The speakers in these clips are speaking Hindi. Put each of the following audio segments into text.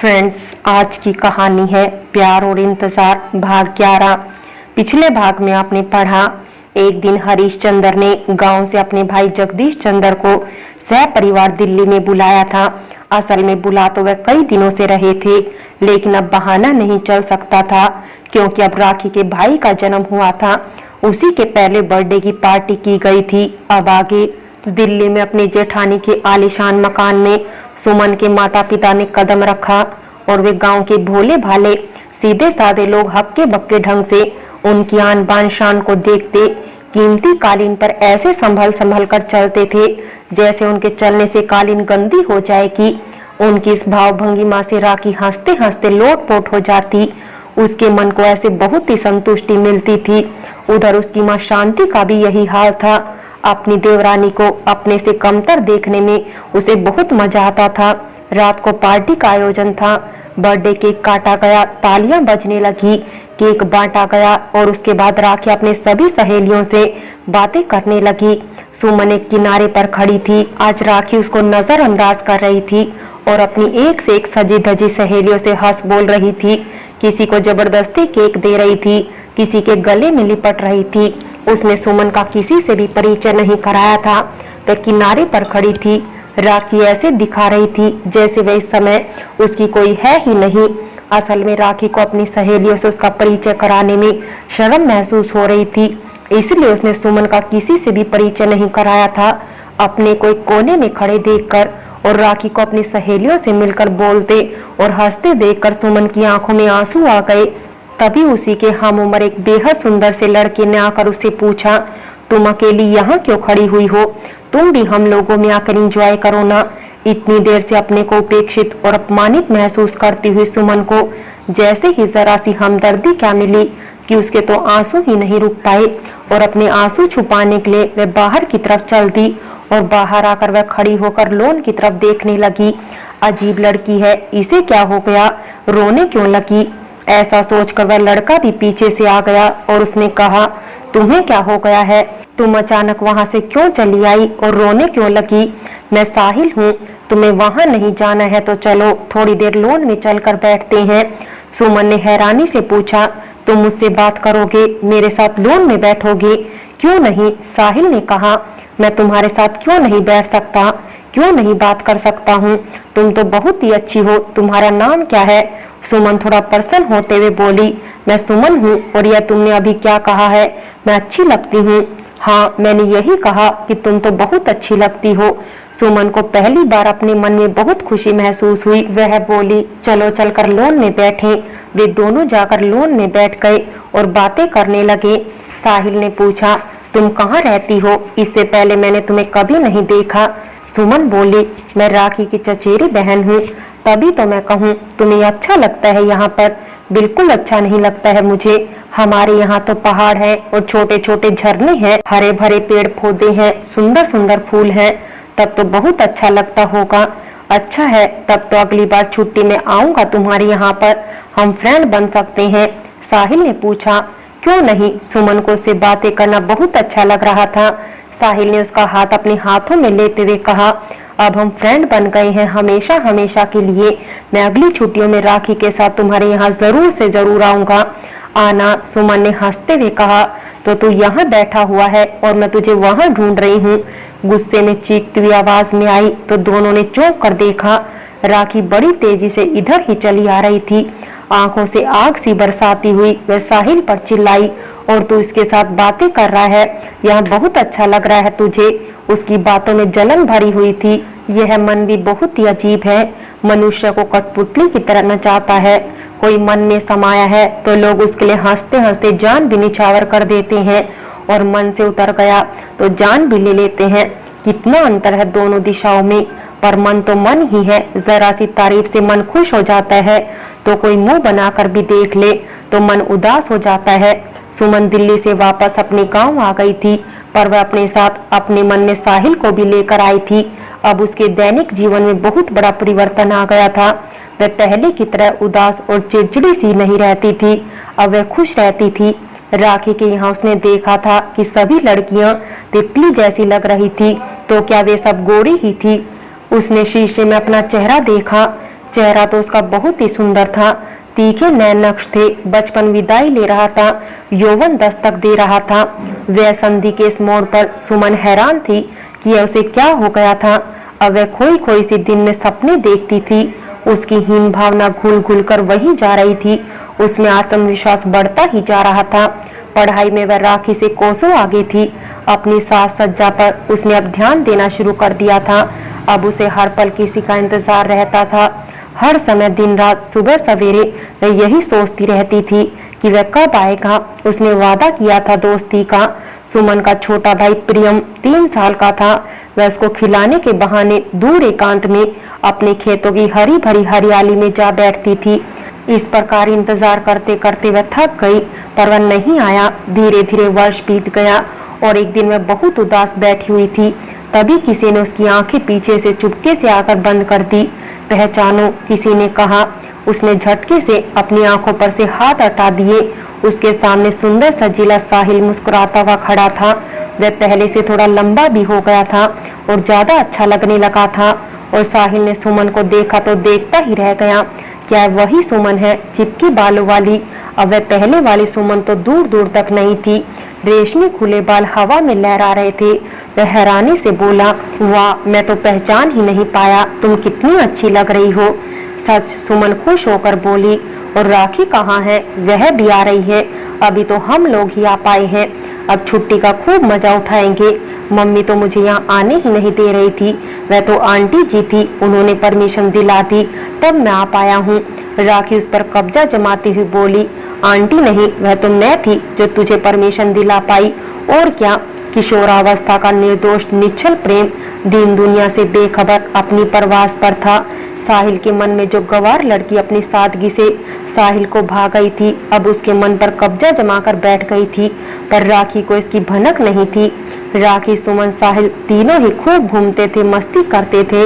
फ्रेंड्स, आज की कहानी है प्यार और इंतजार भाग 11। पिछले भाग में आपने पढ़ा, एक दिन हरीश चंद्र ने गांव से अपने भाई जगदीश चंद्र को सह परिवार दिल्ली में बुलाया था। असल में बुला तो वह कई दिनों से रहे थे, लेकिन अब बहाना नहीं चल सकता था, क्योंकि अब राखी के भाई का जन्म हुआ था। उसी के पहले बर्थडे की पार्टी की गई थी। अब आगे दिल्ली में अपने जेठानी के आलीशान मकान में सुमन के माता पिता ने कदम रखा और वे गांव के भोले भाले सीधे साधे लोग हक्के बक्के ढंग से उनकी आन बान शान को देखते कीमती कालीन पर ऐसे संभल संभल कर चलते थे जैसे उनके चलने से कालीन गंदी हो जाएगी। उनकी इस भाव भंगिमा से राखी हंसते हंसते लोटपोट हो जाती। उसके मन को ऐसे बहुत ही संतुष्टि मिलती थी। उधर उसकी माँ शांति का भी यही हाल था। अपनी देवरानी को अपने से कमतर देखने में उसे बहुत मजा आता था। रात को पार्टी का आयोजन था। बर्थडे केक काटा गया, तालियां बजने लगी, केक बांटा गया और उसके बाद राखी अपने सभी सहेलियों से बातें करने लगी। सुमन एक किनारे पर खड़ी थी। आज राखी उसको नजरअंदाज कर रही थी और अपनी एक से एक सजी धजी सहेलियों से हंस बोल रही थी। किसी को जबरदस्ती केक दे रही थी, किसी के गले में लिपट रही थी। उसने सुमन का किसी से भी परिचय नहीं कराया था। वह किनारे पर खड़ी थी। राखी ऐसे दिखा रही थी जैसे वह इस समय उसकी कोई है ही नहीं। असल में राखी को अपनी सहेलियों से उसका परिचय कराने में शर्म महसूस हो रही थी, इसलिए उसने सुमन का किसी से भी परिचय नहीं कराया था। अपने को एक कोने में खड़े देखकर और राखी को अपनी सहेलियों से मिलकर बोलते और हंसते देखकर सुमन की आंखों में आंसू आ गए। तभी उसी के हम उम्र एक बेहद सुंदर से लड़के ने आकर उससे पूछा, तुम अकेली यहाँ क्यों खड़ी हुई हो? तुम भी हम लोगों में आकर एंजॉय करो ना। इतनी देर से अपने को उपेक्षित और अपमानित महसूस करती हुई सुमन को जैसे ही जरा सी हमदर्दी क्या मिली कि उसके तो आंसू ही नहीं रुक पाए और अपने आंसू छुपाने के लिए वह बाहर की तरफ चल दी और बाहर आकर वह खड़ी होकर लॉन की तरफ देखने लगी। अजीब लड़की है, इसे क्या हो गया, रोने क्यों लगी? ऐसा सोचकर वह लड़का भी पीछे से आ गया और उसने कहा, तुम्हें क्या हो गया है? तुम अचानक वहां से क्यों चली आई और रोने क्यों लगी? मैं साहिल हूँ, तुम्हें वहां नहीं जाना है तो चलो थोड़ी देर लॉन में चलकर बैठते हैं। सुमन ने हैरानी से पूछा, तुम मुझसे बात करोगे, मेरे साथ लॉन में बैठोगे? क्यों नहीं, साहिल ने कहा, मैं तुम्हारे साथ क्यों नहीं बैठ सकता, क्यों नहीं बात कर सकता हूँ? तुम तो बहुत ही अच्छी हो, तुम्हारा नाम क्या है? सुमन थोड़ा प्रसन्न होते हुए बोली, मैं सुमन हूँ। और यह तुमने अभी क्या कहा है, मैं अच्छी लगती हूँ? हाँ, मैंने यही कहा कि तुम तो बहुत अच्छी लगती हो। सुमन को पहली बार अपने मन में बहुत खुशी महसूस हुई। वह बोली, चलो चलकर लॉन में बैठें। वे दोनों जाकर लॉन में बैठ गए और बातें करने लगे। साहिल ने पूछा, तुम कहाँ रहती हो? इससे पहले मैंने तुम्हें कभी नहीं देखा। सुमन बोली, मैं राखी की चचेरी बहन हूँ, तभी तो मैं कहूँ तुम्हें अच्छा लगता है यहाँ पर। बिल्कुल अच्छा नहीं लगता है मुझे। हमारे यहाँ तो पहाड़ है और छोटे छोटे झरने हैं, हरे भरे पेड़ पौधे हैं, सुंदर सुंदर फूल हैं, तब तो बहुत अच्छा लगता होगा। अच्छा है, तब तो अगली बार छुट्टी में आऊंगा तुम्हारे यहाँ पर, हम फ्रेंड बन सकते हैं। साहिल ने पूछा, क्यों नहीं? सुमन को उससे बातें करना बहुत अच्छा लग रहा था। साहिल ने उसका हाथ अपने हाथों में लेते हुए कहा, अब हम फ्रेंड बन गए हैं हमेशा हमेशा के लिए। मैं अगली छुट्टियों में राखी के साथ तुम्हारे यहाँ जरूर से जरूर आऊंगा। आना। सुमन ने हंसते हुए कहा, तो तू यहाँ बैठा हुआ है और मैं तुझे वहाँ ढूंढ रही हूँ। गुस्से में चीखती हुई आवाज में आई तो दोनों ने चौंक कर देखा। राखी बड़ी तेजी से इधर ही चली आ रही थी। आंखों से आग सी बरसाती हुई वह साहिल पर चिल्लाई, और तू इसके साथ बातें कर रहा है, यह बहुत अच्छा लग रहा है तुझे? उसकी बातों में जलन भरी हुई थी। यह मन भी बहुत ही अजीब है, मनुष्य को कठपुतली की तरह नचाता है। कोई मन में समाया है तो लोग उसके लिए हंसते हंसते जान भी निछावर कर देते हैं, और मन से उतर गया तो जान भी ले लेते हैं। कितना अंतर है दोनों दिशाओं में, पर मन तो मन ही है। जरा सी तारीफ से मन खुश हो जाता है, तो कोई मुंह बनाकर भी देख ले तो मन उदास हो जाता है। सुमन दिल्ली से वापस अपने गांव आ गई थी, पर वह अपने साथ अपने मन में साहिल को भी लेकर आई थी। अब उसके दैनिक जीवन में बहुत बड़ा परिवर्तन आ गया था। वह पहले की तरह उदास और चिड़चिड़ी सी नहीं रहती थी, अब वह खुश रहती थी। राखी के यहाँ उसने देखा था कि सभी लड़कियां तितली जैसी लग रही थी, तो क्या वे सब गोरी ही थी? उसने शीशे में अपना चेहरा देखा, चेहरा तो उसका बहुत ही सुंदर था, तीखे नैन नक्श थे, बचपन विदाई ले रहा था, यौवन दस्तक दे रहा था। वह संधि के इस मोड़ पर सुमन हैरान थी कि यह उसे क्या हो गया था। अब वह खोई खोई सी दिन में सपने देखती थी। उसकी हीन भावना घुल घुल कर वही जा रही थी। उसमें आत्मविश्वास बढ़ता ही जा रहा था। पढ़ाई में वह राखी से कोसों आगे थी। अपनी साज सज्जा पर उसने अब ध्यान देना शुरू कर दिया था। अब उसे हर पल किसी का इंतजार रहता था। हर समय दिन रात सुबह सवेरे वह यही सोचती रहती थी कि वह कब आएगा। उसने वादा किया था दोस्ती का। सुमन का छोटा भाई प्रियम 3 साल का था। वह उसको खिलाने के बहाने दूर एकांत में अपने खेतों की हरी भरी हरियाली में जा बैठती थी। इस प्रकार इंतजार करते करते वह थक गई, पर वह नहीं आया। धीरे धीरे वर्ष बीत गया और एक दिन वह बहुत उदास बैठी हुई थी। तभी किसी ने उसकी आंखें पीछे से चुपके से आकर बंद कर दी। पहचानो, किसी ने कहा। उसने झटके से अपनी आंखों पर से हाथ हटा दिए। उसके सामने सुंदर सजीला साहिल मुस्कुराता हुआ खड़ा था। वह पहले से थोड़ा लंबा भी हो गया था और ज्यादा अच्छा लगने लगा था। और साहिल ने सुमन को देखा तो देखता ही रह गया। क्या वही सुमन है, चिपकी बालों वाली? अब वह पहले वाली सुमन तो दूर दूर तक नहीं थी। रेशमी खुले बाल हवा में लहरा रहे थे। वह हैरानी से बोला, वाह, मैं तो पहचान ही नहीं पाया। तुम कितनी अच्छी लग रही हो। सच, सुमन खुश होकर बोली। और राखी कहाँ है? वह भी आ रही है। अभी तो हम लोग ही आ पाए हैं। अब छुट्टी का खूब मजा उठाएंगे। मम्मी तो मुझे यहाँ आने ही नहीं दे रही थी। वह तो आंटी जी थी, उन्होंने परमिशन दिला दी, तब मैं आ पाया हूँ। राखी उस पर कब्जा जमाती हुई बोली, आंटी नहीं, वह तो मैं थी जो तुझे परमिशन दिला पाई। और क्या? किशोरावस्था का निर्दोष निश्चल प्रेम दीन दुनिया से बेखबर अपनी प्रवास पर था। साहिल के मन में जो गवार लड़की अपनी सादगी से साहिल को भा गई थी, अब उसके मन पर कब्जा जमाकर बैठ गई थी। पर राखी को इसकी भनक नहीं थी। राखी, सुमन, साहिल तीनों ही खूब घूमते थे, मस्ती करते थे।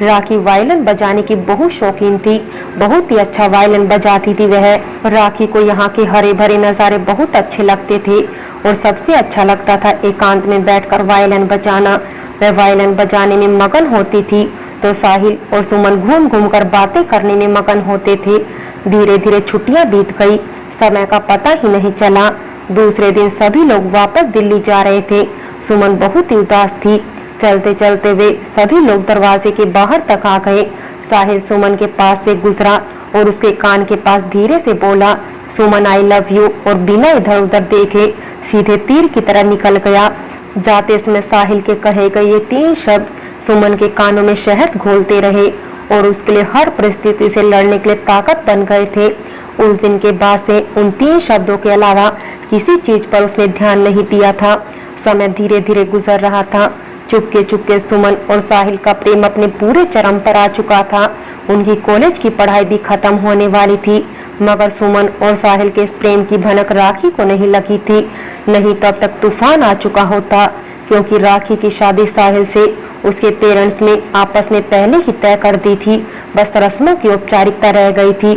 राखी वायलिन बजाने की बहुत शौकीन थी। बहुत ही अच्छा वायलिन बजाती थी वह। राखी को यहाँ के हरे भरे नज़ारे बहुत अच्छे लगते थे और सबसे अच्छा लगता था एकांत में बैठकर वायलिन बजाना। वह वायलिन बजाने में मगन होती थी तो साहिल और सुमन घूम घूम कर बातें करने में मगन होते थे। धीरे धीरे छुट्टियां बीत गई, समय का पता ही नहीं चला। दूसरे दिन सभी लोग वापस दिल्ली जा रहे थे। सुमन बहुत ही उदास थी। चलते चलते वे सभी लोग दरवाजे के बाहर तक आ गए। साहिल सुमन के पास से गुजरा और उसके कान के पास धीरे से बोला, सुमन, आई लव यू, और बिना इधर उधर देखे सीधे तीर की तरह निकल गया। जाते समय साहिल के कहे गए ये 3 शब्द सुमन के कानों में शहद घोलते रहे और उसके लिए हर परिस्थिति से लड़ने के लिए ताकत बन गए थे। उस दिन के बाद से उन 3 शब्दों के अलावा किसी चीज पर उसने ध्यान नहीं दिया था। समय धीरे धीरे गुजर रहा था। चुपके चुपके सुमन और साहिल का प्रेम अपने पूरे चरम पर आ चुका था। उनकी कॉलेज की पढ़ाई भी खत्म होने वाली थी, मगर सुमन और साहिल के इस प्रेम की भनक राखी को नहीं लगी थी। नहीं तब तक तूफान आ चुका होता, क्योंकि राखी की शादी साहिल से उसके पेरेंट्स ने आपस में पहले ही तय कर दी थी। बस रस्मों की औपचारिकता रह गई थी।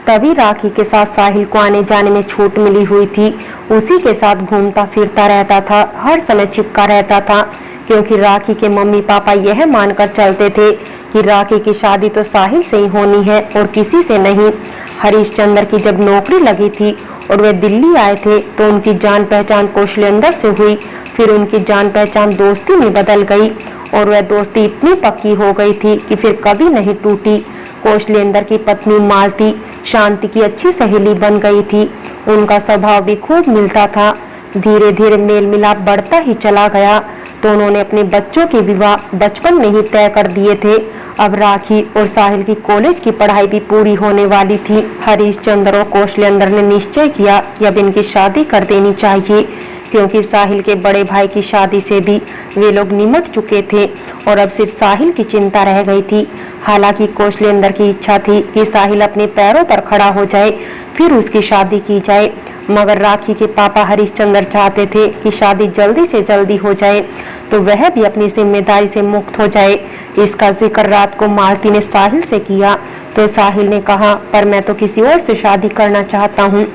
तभी राखी के साथ साहिल को आने जाने में छूट मिली हुई थी। उसी के साथ घूमता फिरता रहता था, हर समय चिपका रहता था, क्योंकि राखी के मम्मी पापा यह मानकर चलते थे कि राखी की शादी तो साहिल से ही होनी है और किसी से नहीं। हरीशचंद्र की जब नौकरी लगी थी और वे दिल्ली आए थे तो उनकी जान पहचान कौशलेंद्र से हुई। फिर उनकी जान पहचान दोस्ती में बदल गई और वह दोस्ती इतनी पक्की हो गई थी कि फिर कभी नहीं टूटी। कौशलेंद्र की पत्नी मालती शांति की अच्छी सहेली बन गई थी। उनका स्वभाव भी खूब मिलता था। धीरे धीरे मेल मिलाप बढ़ता ही चला गया। दोनों ने अपने बच्चों के विवाह बचपन में ही तय कर दिए थे। अब राखी और साहिल की कॉलेज की पढ़ाई भी पूरी होने वाली थी। हरीशचंद्र और कौशलेंद्र ने निश्चय किया कि अब इनकी शादी कर देनी चाहिए, क्योंकि साहिल के बड़े भाई की शादी से भी वे लोग निमट चुके थे और अब सिर्फ साहिल की चिंता रह गई थी। हालांकि कौशलेंद्र की इच्छा थी कि साहिल अपने पैरों पर खड़ा हो जाए, फिर उसकी शादी की जाए, मगर राखी के पापा हरीशचंद्र चाहते थे कि शादी जल्दी से जल्दी हो जाए तो वह भी अपनी जिम्मेदारी से मुक्त हो जाए। इसका जिक्र रात को मालती ने साहिल से किया तो साहिल ने कहा, पर मैं तो किसी और से शादी करना चाहता हूँ।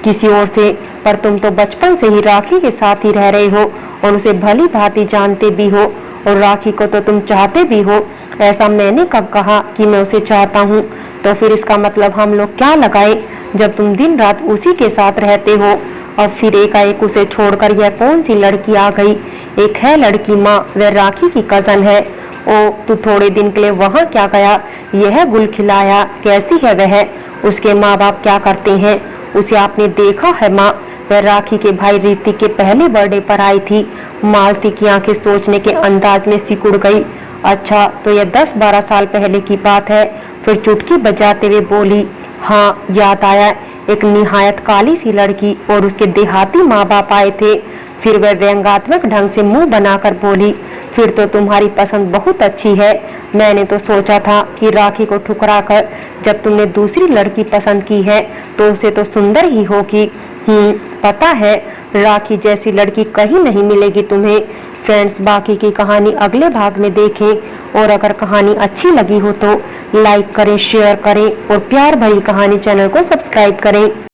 किसी और से? पर तुम तो बचपन से ही राखी के साथ ही रह रहे हो और उसे भली भांति जानते भी हो और राखी को तो तुम चाहते भी हो। ऐसा मैंने कब कहा कि मैं उसे चाहता हूँ? तो फिर इसका मतलब हम लोग क्या लगाए जब तुम दिन रात उसी के साथ रहते हो। और फिर एकाएक उसे छोड़कर यह कौन सी लड़की आ गई। एक है लड़की माँ, वह राखी की कजन है। ओ तू थोड़े दिन के लिए वहाँ क्या गया। यह गुल खिलाया, कैसी है वह, उसके माँ बाप क्या करते हैं, उसे आपने देखा है माँ। वह राखी के भाई ऋतिक के पहले बर्थडे पर आई थी। मालती की आंखें सोचने के अंदाज में सिकुड़ गई। अच्छा तो यह 10-12 साल पहले की बात है। फिर चुटकी बजाते हुए बोली, हाँ याद आया, एक निहायत काली सी लड़की और उसके देहाती माँ बाप आए थे। फिर वह व्यंग्यात्मक ढंग से मुंह बनाकर बोली, फिर तो तुम्हारी पसंद बहुत अच्छी है। मैंने तो सोचा था कि राखी को ठुकराकर जब तुमने दूसरी लड़की पसंद की है तो उसे तो सुंदर ही होगी। पता है राखी जैसी लड़की कहीं नहीं मिलेगी तुम्हें। फ्रेंड्स, बाकी की कहानी अगले भाग में देखें। और अगर कहानी अच्छी लगी हो तो लाइक करें, शेयर करें और प्यार भरी कहानी चैनल को सब्सक्राइब करें।